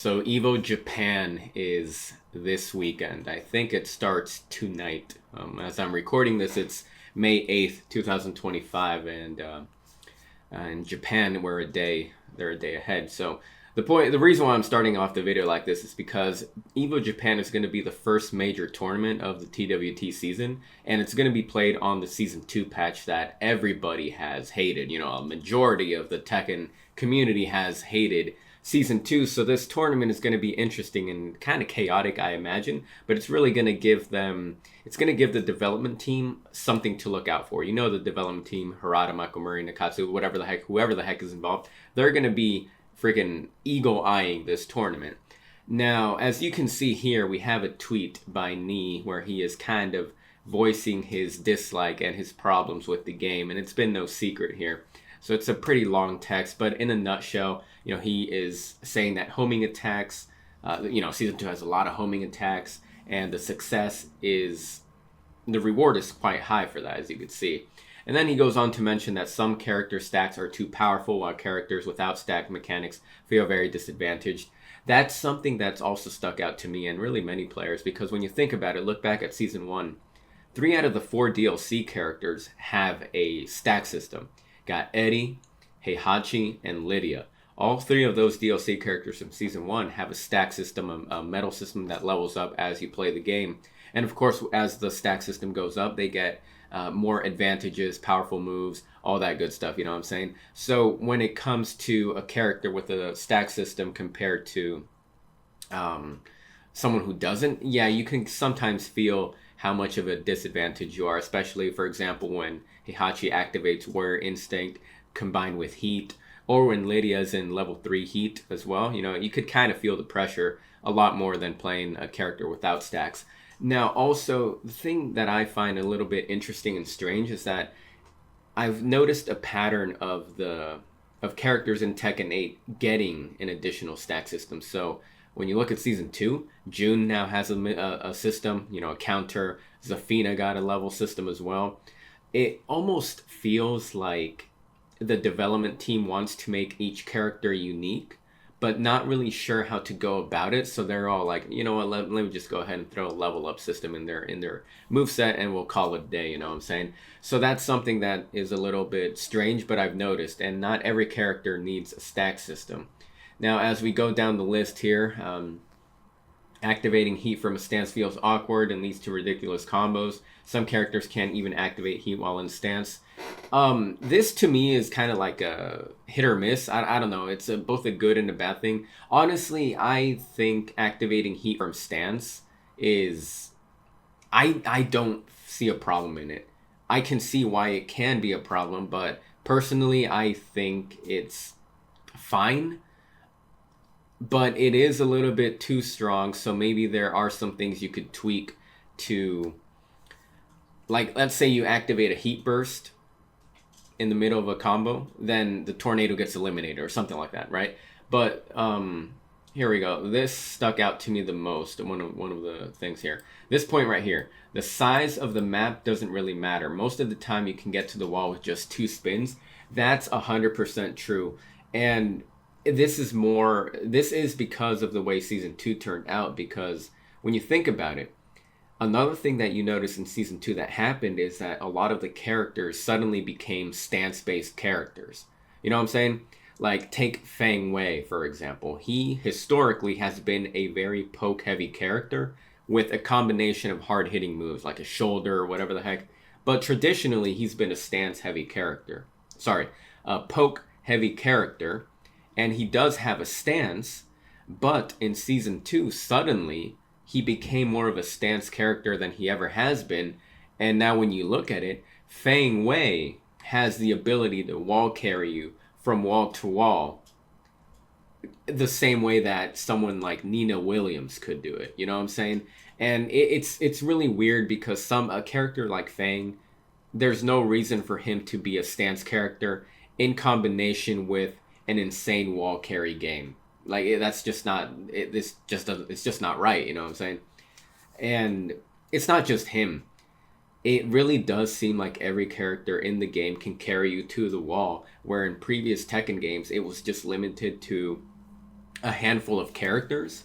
So Evo Japan is this weekend. I think it starts tonight. As I'm recording this, it's May 8th, 2025, and in Japan they're a day ahead. So the reason why I'm starting off the video like this is because Evo Japan is going to be the first major tournament of the TWT season, and it's going to be played on the Season 2 patch that everybody has hated. A majority of the Tekken community has hated Season 2, so this tournament is going to be interesting and kind of chaotic, I imagine, but it's really going to give the development team something to look out for. The development team, Harada, Makomuri, Nakatsu, whoever the heck is involved, they're going to be freaking eagle-eyeing this tournament. Now, as you can see here, we have a tweet by Nee where he is kind of voicing his dislike and his problems with the game, and it's been no secret here. So it's a pretty long text, but in a nutshell, he is saying that homing attacks, Season 2 has a lot of homing attacks, and the reward is quite high for that, as you can see. And then he goes on to mention that some character stacks are too powerful, while characters without stack mechanics feel very disadvantaged. That's something that's also stuck out to me and really many players, because when you think about it, look back at Season 1, 3 out of the 4 DLC characters have a stack system. Got Eddie, Heihachi, and Lydia. All 3 of those DLC characters from Season 1 have a stack system, a medal system that levels up as you play the game. And of course, as the stack system goes up, they get more advantages, powerful moves, all that good stuff, you know what I'm saying? So when it comes to a character with a stack system compared to someone who doesn't, yeah, you can sometimes feel how much of a disadvantage you are, especially, for example, when Heihachi activates Warrior Instinct combined with Heat, or when Lydia's in level 3 Heat as well. You could kind of feel the pressure a lot more than playing a character without stacks. Now, also, the thing that I find a little bit interesting and strange is that I've noticed a pattern of characters in Tekken 8 getting an additional stack system. So when you look at Season 2, June now has a system, a counter. Zafina got a level system as well. It almost feels like the development team wants to make each character unique, but not really sure how to go about it. So they're all like, you know what, let me just go ahead and throw a level up system in their moveset and we'll call it a day, you know what I'm saying? So that's something that is a little bit strange, but I've noticed, and not every character needs a stack system. Now, as we go down the list here, activating Heat from a stance feels awkward and leads to ridiculous combos. Some characters can't even activate Heat while in stance. This to me is kind of like a hit or miss. I don't know. It's both a good and a bad thing. Honestly, I think activating Heat from stance is... I don't see a problem in it. I can see why it can be a problem, but personally, I think it's fine. But it is a little bit too strong, so maybe there are some things you could tweak to... Like, let's say you activate a Heat Burst in the middle of a combo, then the tornado gets eliminated or something like that, right? But here we go. This stuck out to me the most, one of the things here. This point right here. The size of the map doesn't really matter. Most of the time you can get to the wall with just 2 spins. That's 100% true. And this is because of the way Season 2 turned out, because when you think about it, another thing that you notice in Season 2 that happened is that a lot of the characters suddenly became stance-based characters. You know what I'm saying? Like, take Fang Wei, for example. He historically has been a very poke-heavy character with a combination of hard-hitting moves, like a shoulder or whatever the heck. But traditionally, he's been a stance-heavy character. A poke-heavy character. And he does have a stance, but in Season 2, suddenly, he became more of a stance character than he ever has been. And now when you look at it, Fang Wei has the ability to wall carry you from wall to wall the same way that someone like Nina Williams could do it. You know what I'm saying? And it's really weird because a character like Fang, there's no reason for him to be a stance character in combination with an insane wall carry game. Like, that's just not... It's just not right, you know what I'm saying? And it's not just him. It really does seem like every character in the game can carry you to the wall, where in previous Tekken games, it was just limited to a handful of characters.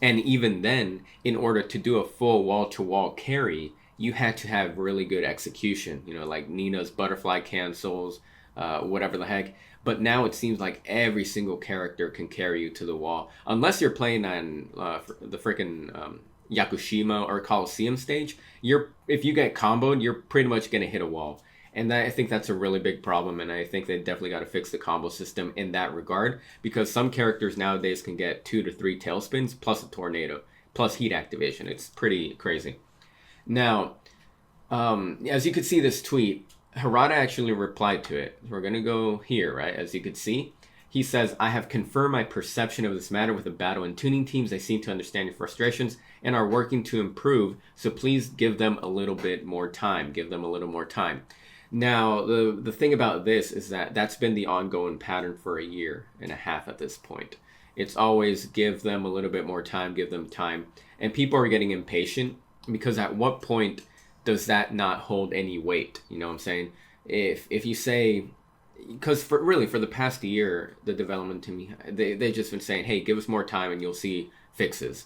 And even then, in order to do a full wall-to-wall carry, you had to have really good execution. Like Nina's butterfly cancels, whatever the heck. But now it seems like every single character can carry you to the wall, unless you're playing on the freaking Yakushima or Coliseum stage. If you get comboed, you're pretty much gonna hit a wall. And I think that's a really big problem, and I think they definitely got to fix the combo system in that regard, because some characters nowadays can get 2 to 3 tailspins plus a tornado plus heat activation. It's pretty crazy. Now, as you could see this tweet, Harada actually replied to it. We're going to go here, right? As you could see, he says, I have confirmed my perception of this matter with the battle and tuning teams. They seem to understand your frustrations and are working to improve, so please give them a little bit more time. Give them a little more time. Now, the thing about this is that that's been the ongoing pattern for a year and a half at this point. It's always give them a little bit more time, give them time. And people are getting impatient, because at what point does that not hold any weight? You know what I'm saying? If you say, because for the past year, the development team, they just been saying, hey, give us more time and you'll see fixes.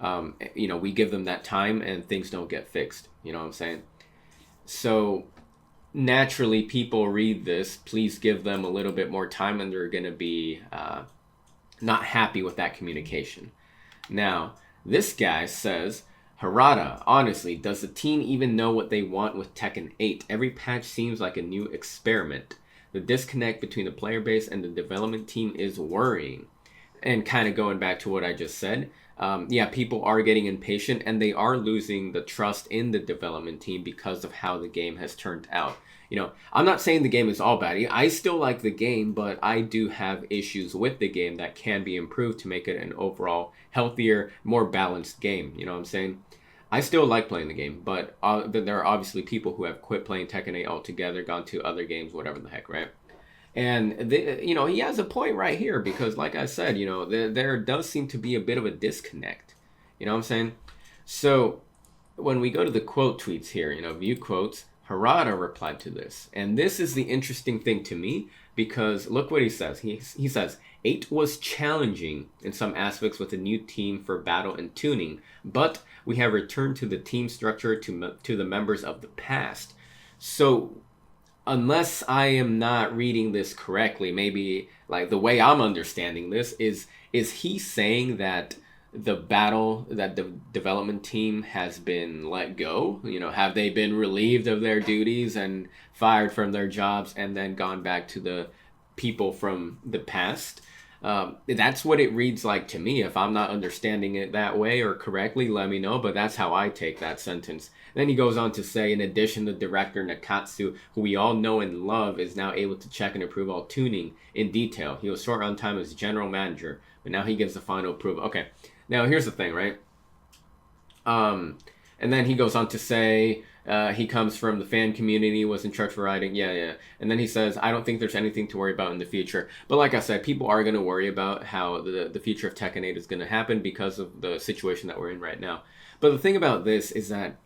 We give them that time and things don't get fixed. You know what I'm saying? So naturally, people read this, please give them a little bit more time, and they're going to be not happy with that communication. Now, this guy says, Harada, honestly, does the team even know what they want with Tekken 8? Every patch seems like a new experiment. The disconnect between the player base and the development team is worrying. And kind of going back to what I just said, people are getting impatient, and they are losing the trust in the development team because of how the game has turned out. I'm not saying the game is all bad. I still like the game, but I do have issues with the game that can be improved to make it an overall healthier, more balanced game. You know what I'm saying? I still like playing the game, but there are obviously people who have quit playing Tekken 8 altogether, gone to other games, whatever the heck, right? And he has a point right here, because like I said, there does seem to be a bit of a disconnect. You know what I'm saying? So when we go to the quote tweets here, view quotes, Harada replied to this. And this is the interesting thing to me, because look what he says. He says, 8 was challenging in some aspects with a new team for battle and tuning, but we have returned to the team structure to the members of the past. So unless I am not reading this correctly, maybe like the way I'm understanding this is he saying that the development team has been let go? Have they been relieved of their duties and fired from their jobs and then gone back to the people from the past? That's what it reads like to me. If I'm not understanding it that way or correctly, let me know, but that's how I take that sentence. Then he goes on to say, in addition, the director Nakatsu, who we all know and love, is now able to check and approve all tuning in detail. He was short on time as general manager, but now he gives the final approval. Okay, now here's the thing, right? And then he goes on to say, he comes from the fan community, was in charge for writing. Yeah. And then he says, I don't think there's anything to worry about in the future. But like I said, people are going to worry about how the future of Tekken 8 is going to happen because of the situation that we're in right now. But the thing about this is that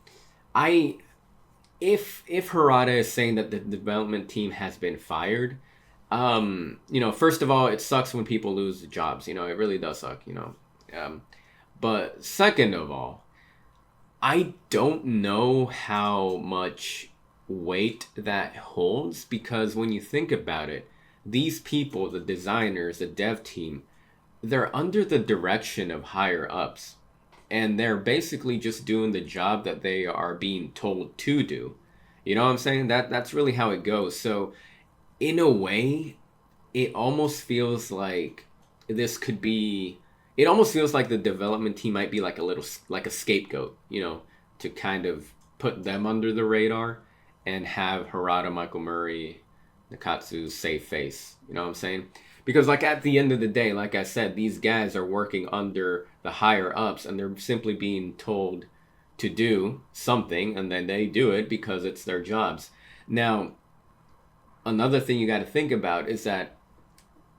if Harada is saying that the development team has been fired, first of all, it sucks when people lose jobs. It really does suck, but second of all, I don't know how much weight that holds, because when you think about it, these people, the designers, the dev team, they're under the direction of higher ups, and they're basically just doing the job that they are being told to do. You know what I'm saying? That's really how it goes. So in a way, it almost feels like this could be... It almost feels like the development team might be like a scapegoat, to kind of put them under the radar and have Harada, Michael Murray, Nakatsu save face. You know what I'm saying? Because like at the end of the day, like I said, these guys are working under the higher ups, and they're simply being told to do something, and then they do it because it's their jobs. Now, another thing you got to think about is that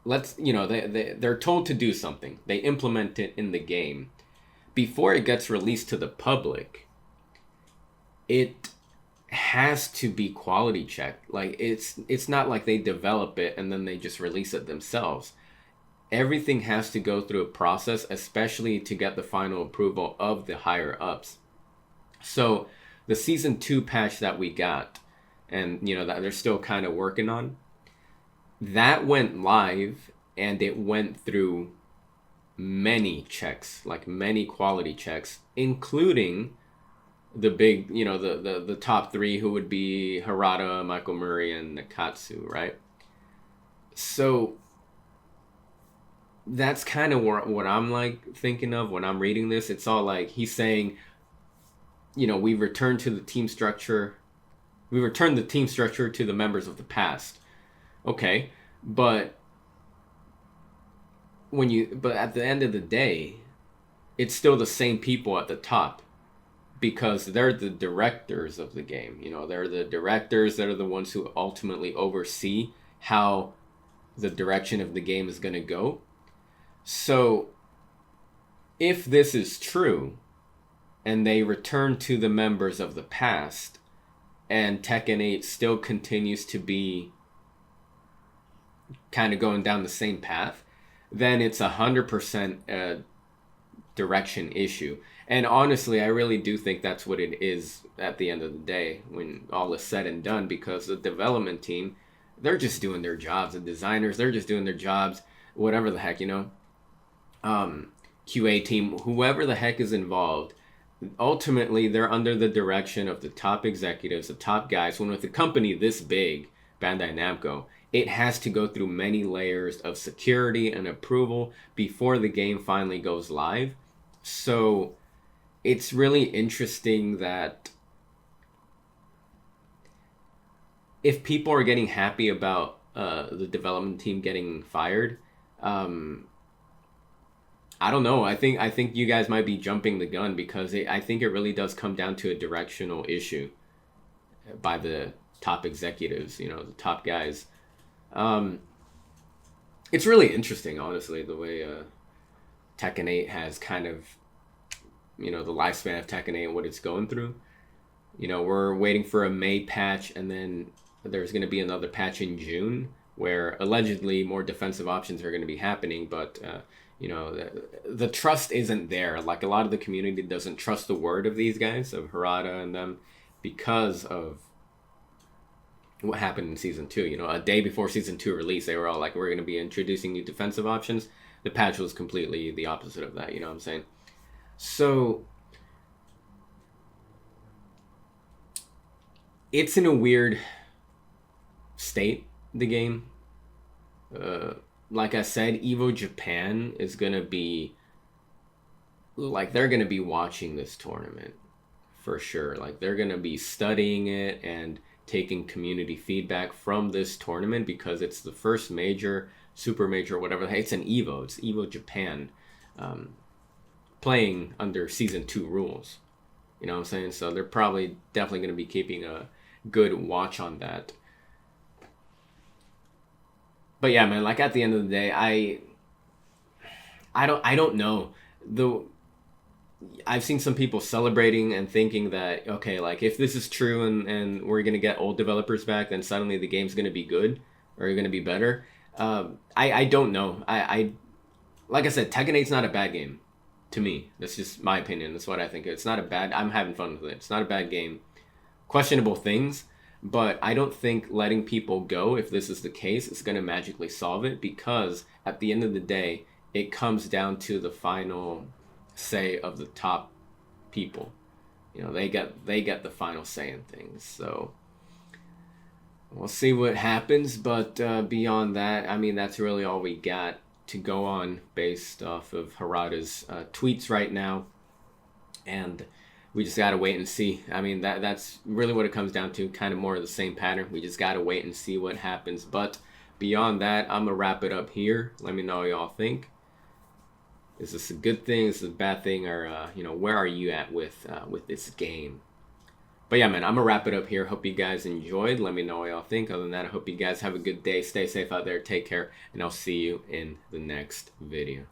they're told to do something. They implement it in the game. Before it gets released to the public, it has to be quality checked. Like it's not like they develop it and then they just release it themselves. everything has to go through a process, especially to get the final approval of the higher ups. So the season 2 patch that we got, and that they're still kind of working on, that went live, and it went through many checks, like many quality checks, including the big, the top 3, who would be Harada, Michael Murray, and Nakatsu, right? So that's kind of what I'm like thinking of when I'm reading this. It's all like he's saying, we returned to the team structure. We returned the team structure to the members of the past. Okay, but at the end of the day, it's still the same people at the top, because they're the directors of the game. They're the directors that are the ones who ultimately oversee how the direction of the game is going to go. So if this is true, and they return to the members of the past, and Tekken 8 still continues to be kind of going down the same path, then it's 100% a direction issue. And honestly, I really do think that's what it is at the end of the day, when all is said and done, because the development team, they're just doing their jobs. The designers, they're just doing their jobs, whatever the heck, QA team, whoever the heck is involved, ultimately they're under the direction of the top executives, the top guys. When with a company this big, Bandai Namco, it has to go through many layers of security and approval before the game finally goes live. So it's really interesting that if people are getting happy about the development team getting fired, I don't know. I think you guys might be jumping the gun, because I think it really does come down to a directional issue by the top executives, the top guys. It's really interesting, honestly, the way Tekken 8 has kind of, the lifespan of Tekken 8 and what it's going through. We're waiting for a May patch, and then there's going to be another patch in June where allegedly more defensive options are going to be happening, but the trust isn't there. Like, a lot of the community doesn't trust the word of these guys, of Harada and them, because of what happened in season 2. A day before season 2 release, they were all like, we're going to be introducing new defensive options. The patch was completely the opposite of that, you know what I'm saying? So it's in a weird state, the game. Like I said, Evo Japan is going to be, like, they're going to be watching this tournament for sure. Like, they're going to be studying it and taking community feedback from this tournament, because it's the first major, super major, whatever. It's an Evo. It's Evo Japan, playing under season 2 rules. You know what I'm saying? So they're probably definitely going to be keeping a good watch on that. But yeah, man, like, at the end of the day, I don't know. I've seen some people celebrating and thinking that, okay, like, if this is true and we're gonna get old developers back, then suddenly the game's gonna be good or gonna be better. I don't know. I like I said, Tekken 8's not a bad game to me. That's just my opinion. That's what I think. It's not a bad. I'm having fun with it. It's not a bad game. Questionable things. But I don't think letting people go, if this is the case, is going to magically solve it, because at the end of the day, it comes down to the final say of the top people. They get the final say in things. So we'll see what happens. But beyond that, I mean, that's really all we got to go on based off of Harada's tweets right now. And we just got to wait and see. I mean, that's really what it comes down to, kind of more of the same pattern. We just got to wait and see what happens. But beyond that, I'm going to wrap it up here. Let me know what y'all think. Is this a good thing? Is this a bad thing? Or, where are you at with this game? But yeah, man, I'm going to wrap it up here. Hope you guys enjoyed. Let me know what y'all think. Other than that, I hope you guys have a good day. Stay safe out there. Take care. And I'll see you in the next video.